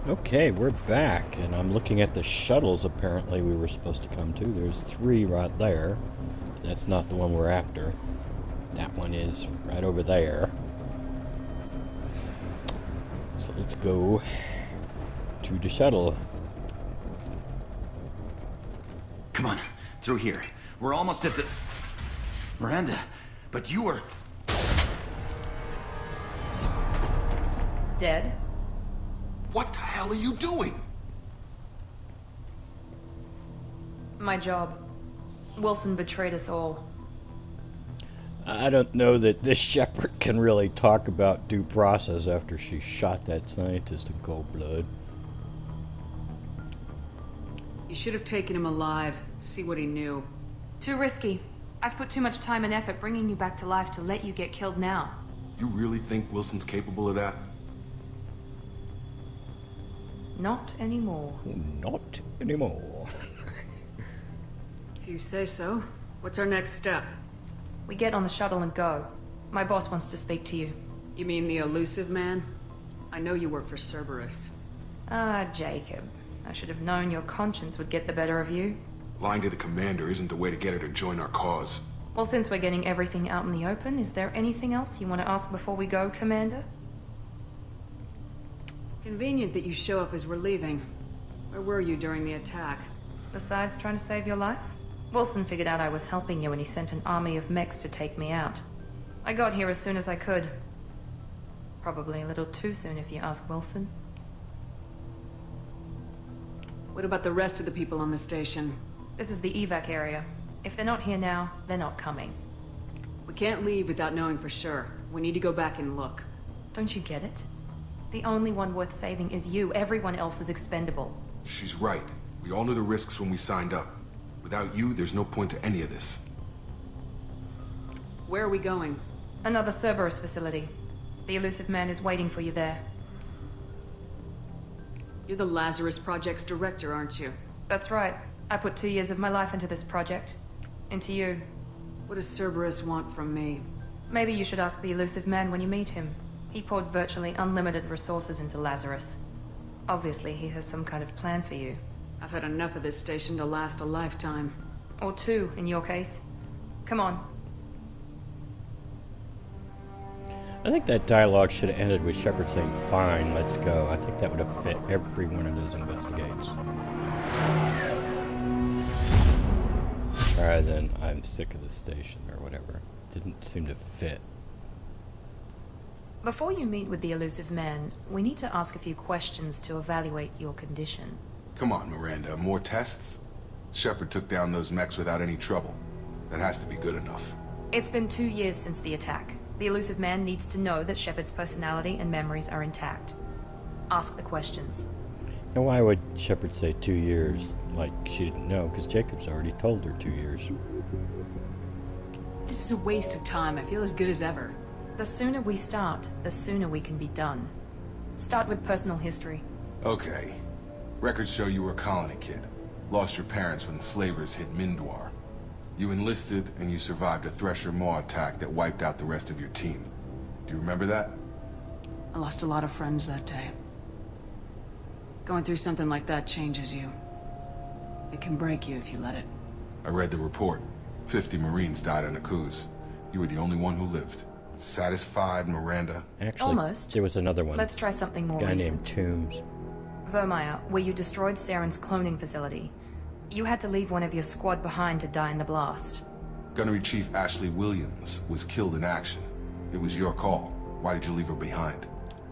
Okay, we're back, and I'm looking at the shuttles apparently we were supposed to come to. There's three right there. That's not the one we're after. That one is right over there. So let's go to the shuttle. Come on, through here. We're almost at the... Miranda, but you were... Dead? What the hell are you doing? My job. Wilson betrayed us all. I don't know that this Shepard can really talk about due process after she shot that scientist in cold blood. You should have taken him alive, see what he knew. Too risky. I've put too much time and effort bringing you back to life to let you get killed now. You really think Wilson's capable of that? Not anymore. Not anymore. If you say so. What's our next step? We get on the shuttle and go. My boss wants to speak to you. You mean the Illusive Man? I know you work for Cerberus. Ah, Jacob. I should have known your conscience would get the better of you. Lying to the commander isn't the way to get her to join our cause. Well, since we're getting everything out in the open, is there anything else you want to ask before we go, Commander? Convenient that you show up as we're leaving. Where were you during the attack? Besides trying to save your life? Wilson figured out I was helping you and he sent an army of mechs to take me out. I got here as soon as I could. Probably a little too soon if you ask Wilson. What about the rest of the people on the station? This is the evac area. If they're not here now, they're not coming. We can't leave without knowing for sure. We need to go back and look. Don't you get it? The only one worth saving is you. Everyone else is expendable. She's right. We all knew the risks when we signed up. Without you, there's no point to any of this. Where are we going? Another Cerberus facility. The Illusive Man is waiting for you there. You're the Lazarus Project's director, aren't you? That's right. I put 2 years of my life into this project. Into you. What does Cerberus want from me? Maybe you should ask the Illusive Man when you meet him. He poured virtually unlimited resources into Lazarus. Obviously, he has some kind of plan for you. I've had enough of this station to last a lifetime. Or two, in your case. Come on. I think that dialogue should have ended with Shepard saying, "Fine, let's go." I think that would have fit every one of those investigates. Rather than, "I'm sick of this station," or whatever. Didn't seem to fit. Before you meet with the Illusive Man, we need to ask a few questions to evaluate your condition. Come on, Miranda. More tests? Shepard took down those mechs without any trouble. That has to be good enough. It's been 2 years since the attack. The Illusive Man needs to know that Shepard's personality and memories are intact. Ask the questions. Now, why would Shepard say 2 years? Like she didn't know, because Jacob's already told her 2 years. This is a waste of time. I feel as good as ever. The sooner we start, the sooner we can be done. Start with personal history. Okay. Records show you were a colony kid. Lost your parents when slavers hit Mindwar. You enlisted, and you survived a Thresher Maw attack that wiped out the rest of your team. Do you remember that? I lost a lot of friends that day. Going through something like that changes you. It can break you if you let it. I read the report. 50 Marines died on the cruise. You were the only one who lived. Satisfied, Miranda? Actually, Almost. there was another one. Let's try something more A guy recent. named Toombs. Vermeer, where you destroyed Saren's cloning facility. You had to leave one of your squad behind to die in the blast. Gunnery Chief Ashley Williams was killed in action. It was your call. Why did you leave her behind?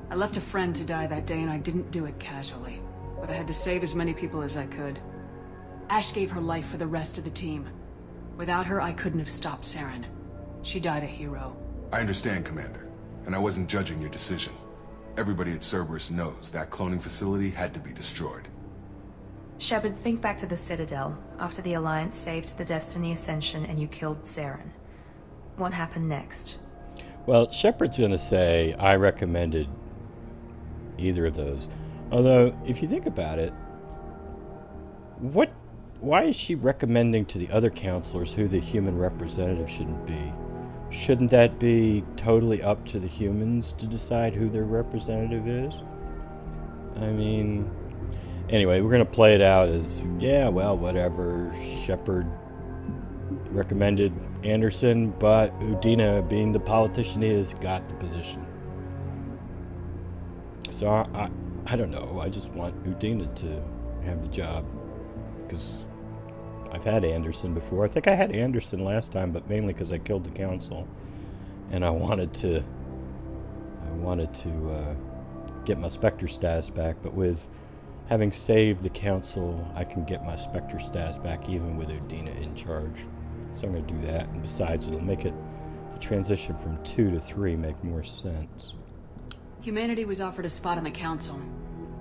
I left a friend to die that day and I didn't do it casually. But I had to save as many people as I could. Ash gave her life for the rest of the team. Without her, I couldn't have stopped Saren. She died a hero. I understand, Commander. And I wasn't judging your decision. Everybody at Cerberus knows that cloning facility had to be destroyed. Shepard, think back to the Citadel, after the Alliance saved the Destiny Ascension and you killed Saren. What happened next? Well, Shepard's going to say, I recommended either of those. Although, if you think about it, why is she recommending to the other counselors who the human representative shouldn't be? Shouldn't that be totally up to the humans to decide who their representative is? I mean, anyway, we're gonna play it out as, yeah, well, whatever. Shepard recommended Anderson, but Udina, being the politician he is, got the position. So I don't know. I just want Udina to have the job, because I've had Anderson before. I think I had Anderson last time, but mainly because I killed the council, and I wanted to get my Spectre status back. But with having saved the council, I can get my Spectre status back even with Udina in charge. So I'm going to do that. And besides, it'll make it the transition from 2 to 3 make more sense. Humanity was offered a spot on the council.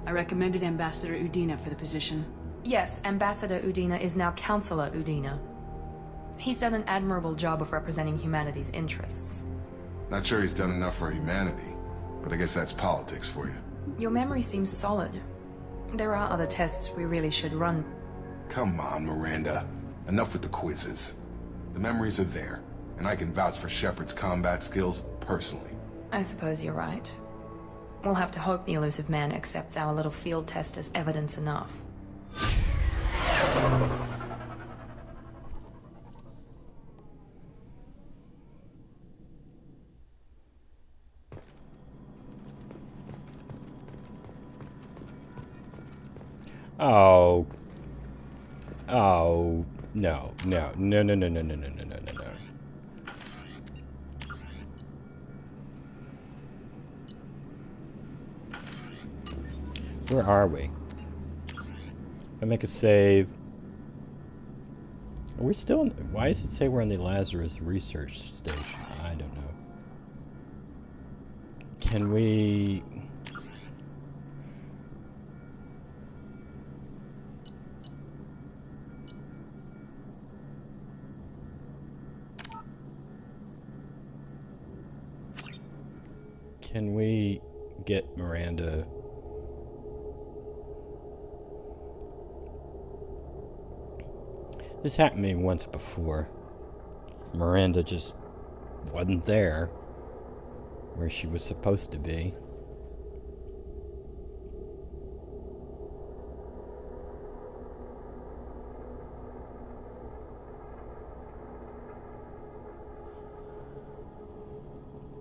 I recommended Ambassador Udina for the position. Yes, Ambassador Udina is now Councillor Udina. He's done an admirable job of representing humanity's interests. Not sure he's done enough for humanity, but I guess that's politics for you. Your memory seems solid. There are other tests we really should run. Come on, Miranda. Enough with the quizzes. The memories are there, and I can vouch for Shepard's combat skills personally. I suppose you're right. We'll have to hope the Illusive Man accepts our little field test as evidence enough. Oh. Oh. No. No. No, no, no, no, no, no, no, no, no, no. Where are we? If I make a save. Are we still in, why does it say we're on the Lazarus research station? I don't know. Can we... Can we get Miranda? This happened to me once before. Miranda just wasn't there where she was supposed to be.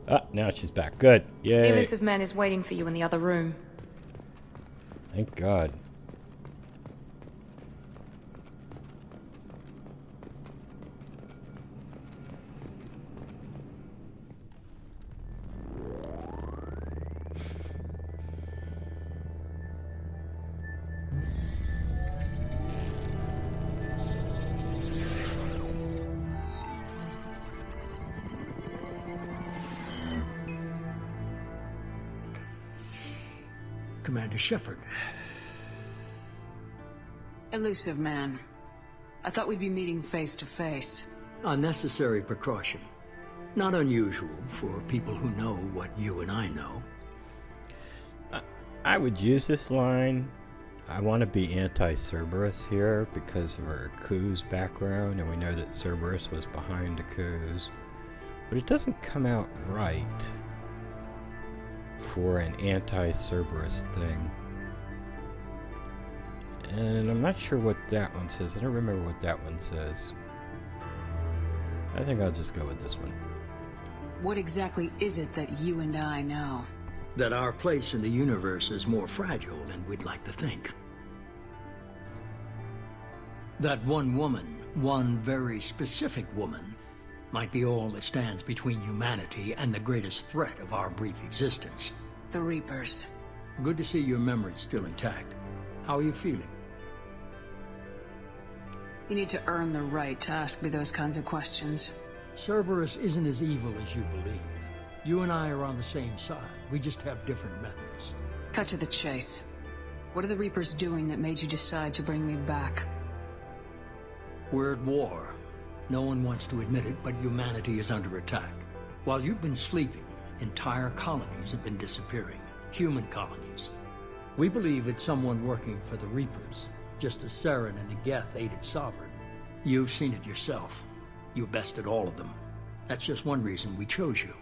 Ah, now she's back. Good. Yay. The Illusive Man is waiting for you in the other room. Thank God. Commander Shepard. Illusive Man. I thought we'd be meeting face to face. A necessary precaution. Not unusual for people who know what you and I know. I would use this line. I want to be anti-Cerberus here because of our coups background, and we know that Cerberus was behind the coups. But it doesn't come out right for an anti-Cerberus thing. And I'm not sure what that one says. I don't remember what that one says. I think I'll just go with this one. What exactly is it that you and I know? That our place in the universe is more fragile than we'd like to think. That one woman, one very specific woman, might be all that stands between humanity and the greatest threat of our brief existence. The Reapers. Good to see your memory's still intact. How are you feeling? You need to earn the right to ask me those kinds of questions. Cerberus isn't as evil as you believe. You and I are on the same side. We just have different methods. Cut to the chase. What are the Reapers doing that made you decide to bring me back? We're at war. No one wants to admit it, but humanity is under attack. While you've been sleeping, entire colonies have been disappearing. Human colonies. We believe it's someone working for the Reapers, just as Saren and the Geth aided Sovereign. You've seen it yourself. You bested all of them. That's just one reason we chose you.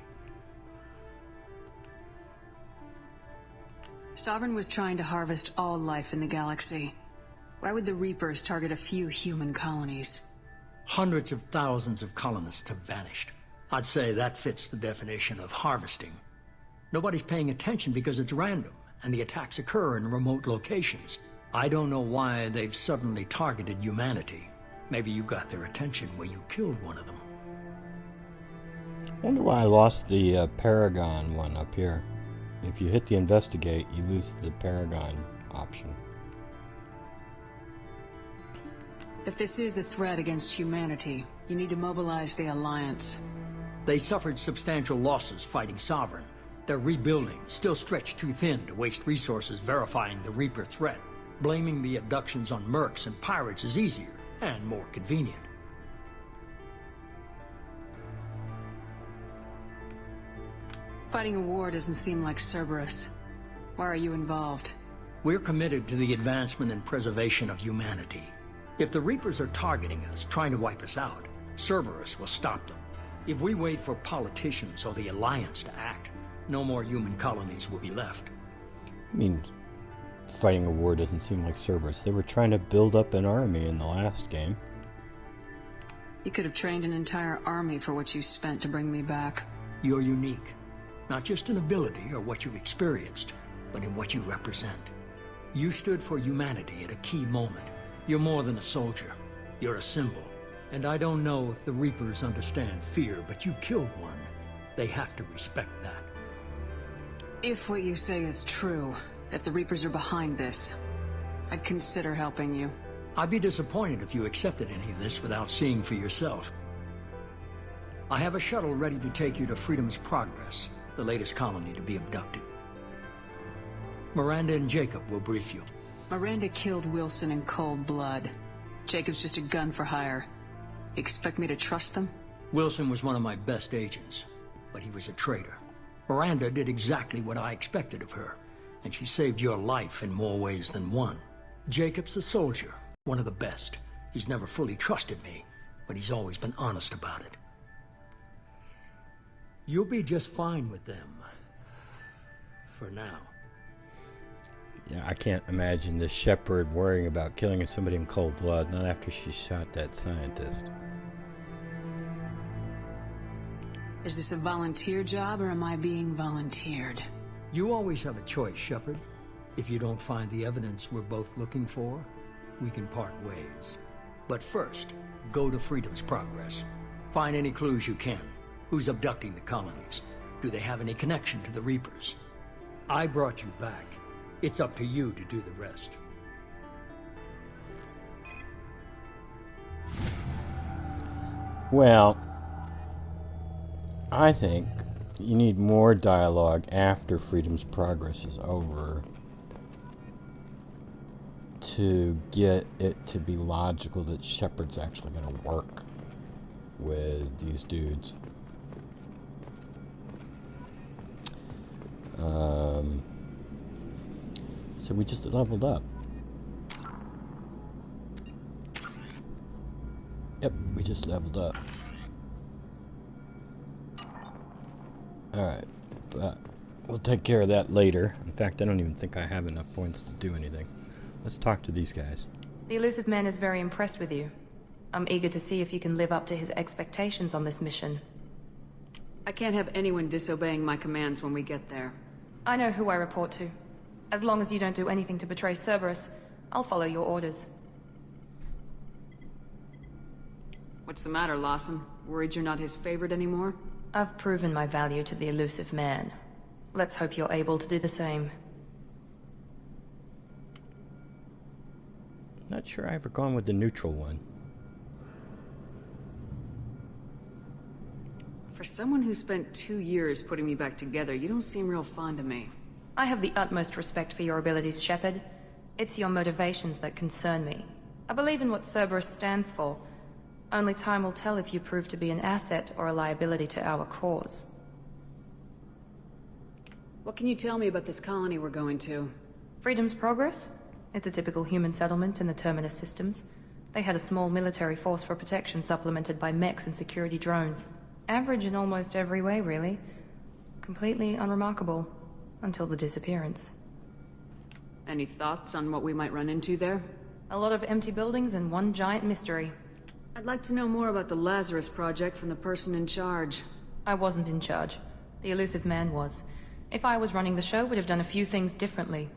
Sovereign was trying to harvest all life in the galaxy. Why would the Reapers target a few human colonies? Hundreds of thousands of colonists have vanished. I'd say that fits the definition of harvesting. Nobody's paying attention because it's random, and the attacks occur in remote locations. I don't know why they've suddenly targeted humanity. Maybe you got their attention when you killed one of them. I wonder why I lost the Paragon one up here. If you hit the investigate, you lose the Paragon option. If this is a threat against humanity, you need to mobilize the Alliance. They suffered substantial losses fighting Sovereign. They're rebuilding, still stretched too thin to waste resources verifying the Reaper threat. Blaming the abductions on mercs and pirates is easier and more convenient. Fighting a war doesn't seem like Cerberus. Why are you involved? We're committed to the advancement and preservation of humanity. If the Reapers are targeting us, trying to wipe us out, Cerberus will stop them. If we wait for politicians or the Alliance to act, no more human colonies will be left. I mean, fighting a war doesn't seem like Cerberus. They were trying to build up an army in the last game. You could have trained an entire army for what you spent to bring me back. You're unique. Not just in ability or what you've experienced, but in what you represent. You stood for humanity at a key moment. You're more than a soldier. You're a symbol. And I don't know if the Reapers understand fear, but you killed one. They have to respect that. If what you say is true, if the Reapers are behind this, I'd consider helping you. I'd be disappointed if you accepted any of this without seeing for yourself. I have a shuttle ready to take you to Freedom's Progress, the latest colony to be abducted. Miranda and Jacob will brief you. Miranda killed Wilson in cold blood. Jacob's just a gun for hire. You expect me to trust them? Wilson was one of my best agents, but he was a traitor. Miranda did exactly what I expected of her, and she saved your life in more ways than one. Jacob's a soldier, one of the best. He's never fully trusted me, but he's always been honest about it. You'll be just fine with them. For now. Yeah, I can't imagine the Shepard worrying about killing somebody in cold blood, not after she shot that scientist. Is this a volunteer job, or am I being volunteered? You always have a choice, Shepard. If you don't find the evidence we're both looking for, we can part ways. But first, go to Freedom's Progress. Find any clues you can. Who's abducting the colonies? Do they have any connection to the Reapers? I brought you back. It's up to you to do the rest. Well, I think you need more dialogue after Freedom's Progress is over to get it to be logical that Shepard's actually going to work with these dudes. So we just leveled up. Yep, we just leveled up. Alright, but we'll take care of that later. In fact, I don't even think I have enough points to do anything. Let's talk to these guys. The Illusive Man is very impressed with you. I'm eager to see if you can live up to his expectations on this mission. I can't have anyone disobeying my commands when we get there. I know who I report to. As long as you don't do anything to betray Cerberus, I'll follow your orders. What's the matter, Lawson? Worried you're not his favorite anymore? I've proven my value to the Illusive Man. Let's hope you're able to do the same. Not sure I've ever gone with the neutral one. For someone who spent 2 years putting me back together, you don't seem real fond of me. I have the utmost respect for your abilities, Shepard. It's your motivations that concern me. I believe in what Cerberus stands for. Only time will tell if you prove to be an asset or a liability to our cause. What can you tell me about this colony we're going to? Freedom's Progress? It's a typical human settlement in the Terminus systems. They had a small military force for protection supplemented by mechs and security drones. Average in almost every way, really. Completely unremarkable. Until the disappearance. Any thoughts on what we might run into there? A lot of empty buildings and one giant mystery. I'd like to know more about the Lazarus Project from the person in charge. I wasn't in charge. The Illusive Man was. If I was running the show, would have done a few things differently.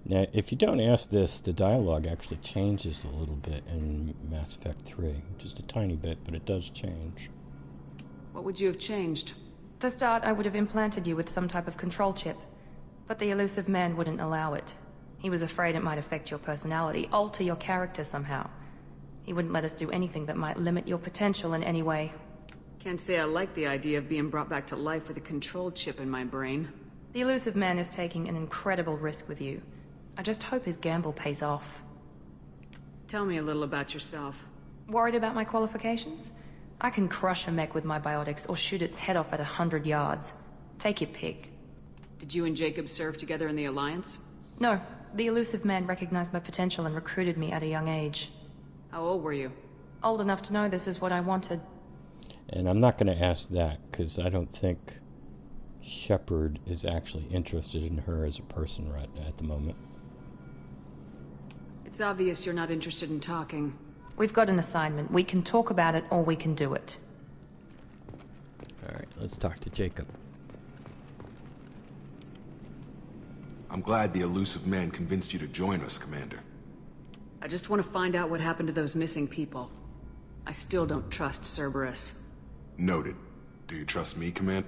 Now, if you don't ask this, the dialogue actually changes a little bit in Mass Effect 3. Just a tiny bit, but it does change. What would you have changed? To start, I would have implanted you with some type of control chip. But the Illusive Man wouldn't allow it. He was afraid it might affect your personality, alter your character somehow. He wouldn't let us do anything that might limit your potential in any way. Can't say I like the idea of being brought back to life with a control chip in my brain. The Illusive Man is taking an incredible risk with you. I just hope his gamble pays off. Tell me a little about yourself. Worried about my qualifications? I can crush a mech with my biotics or shoot its head off at 100 yards. Take your pick. Did you and Jacob serve together in the Alliance? No, the Illusive Man recognized my potential and recruited me at a young age. How old were you? Old enough to know this is what I wanted. And I'm not going to ask that, because I don't think Shepard is actually interested in her as a person right at the moment. It's obvious you're not interested in talking. We've got an assignment. We can talk about it or we can do it. Alright, let's talk to Jacob. I'm glad the Illusive Man convinced you to join us, Commander. I just want to find out what happened to those missing people. I still don't trust Cerberus. Noted. Do you trust me, Command?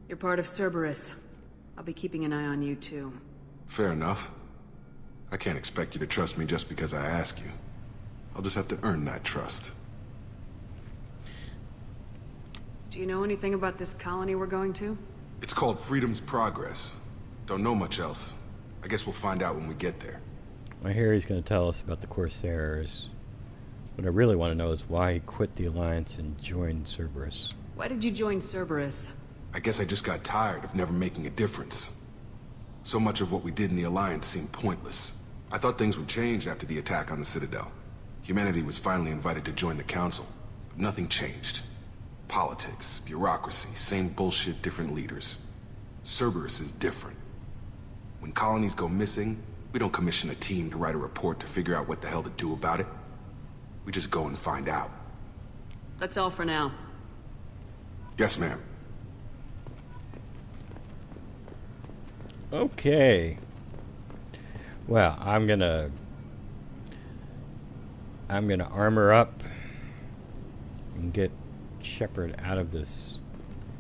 You're part of Cerberus. I'll be keeping an eye on you too. Fair enough. I can't expect you to trust me just because I ask you. I'll just have to earn that trust. Do you know anything about this colony we're going to? It's called Freedom's Progress. Don't know much else. I guess we'll find out when we get there. I hear he's going to tell us about the Corsairs. What I really want to know is why he quit the Alliance and joined Cerberus. Why did you join Cerberus? I guess I just got tired of never making a difference. So much of what we did in the Alliance seemed pointless. I thought things would change after the attack on the Citadel. Humanity was finally invited to join the Council, but nothing changed. Politics, bureaucracy, same bullshit, different leaders. Cerberus is different. When colonies go missing, we don't commission a team to write a report to figure out what the hell to do about it. We just go and find out. That's all for now. Yes, ma'am. Okay. Well, I'm gonna armor up and get Shepard out of this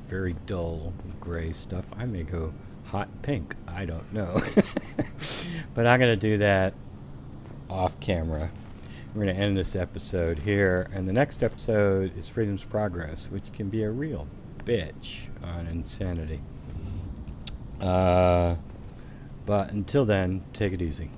very dull gray stuff. I may go hot pink. I don't know. But I'm gonna do that off camera. We're going to end this episode here, and the next episode is Freedom's Progress, which can be a real bitch on insanity. But until then, take it easy.